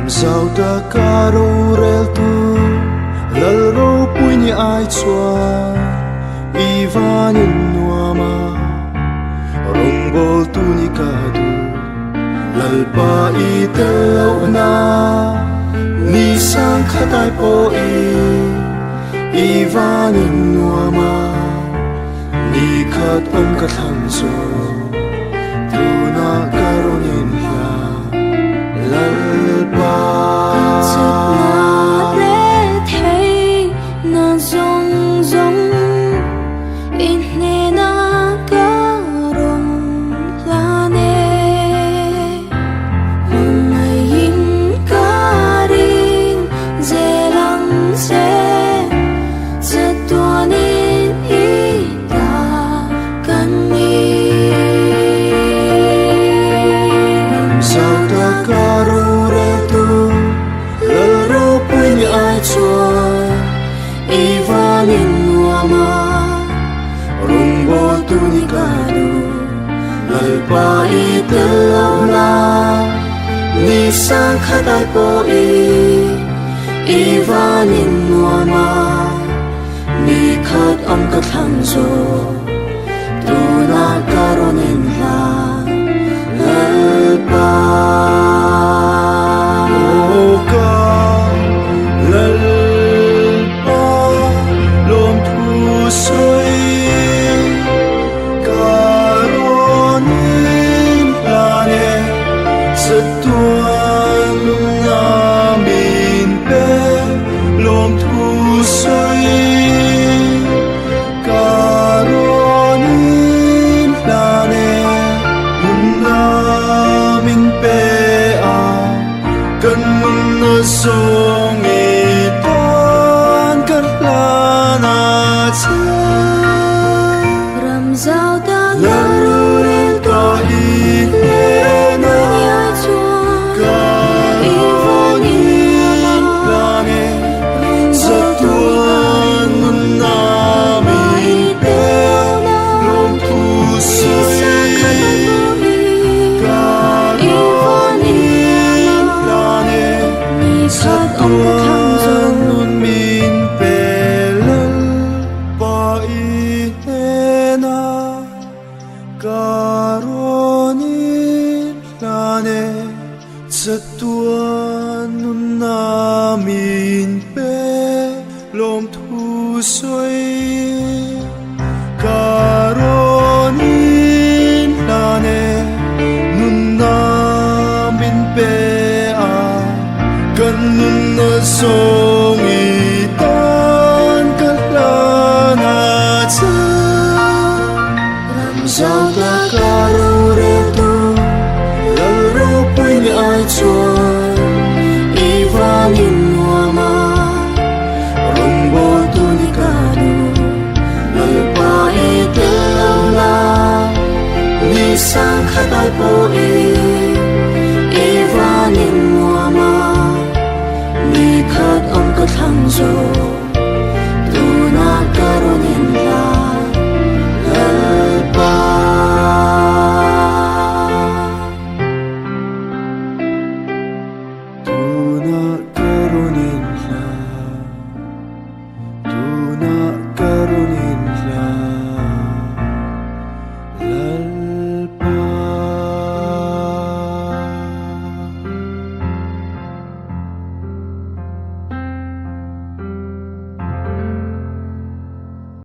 Sao ta caro rel tu lal ro pui ni ai chua ivanin nuama rong bol tu ni kadu lal pa i tel na ni sang khatai po ivanin nuama ni khat om ka thang so tu na karonin la lal pa ivanin nuama rong bol tu ni kadu lal pa i tel na ni sang khatai po ivanin nuama ni khat om ka thang zo tu na karonin la lal pa song itan karlana cha ram zau ta laru rel ta na ka ivanin lane satuan na mi pe lom tu sai sát tuan nun min pe lal pa i na karoni nane sát tuan nun na min pe lom thu soi karoni nane nun na min pe kan na song itan kalana cha ram zau ta caro re tu lal ro pui ni ai chuan ivanin nuama rong bol tu ni kadu lal pa i tel na ni sang khatai po ivanin nuama ni khat om ka thang zo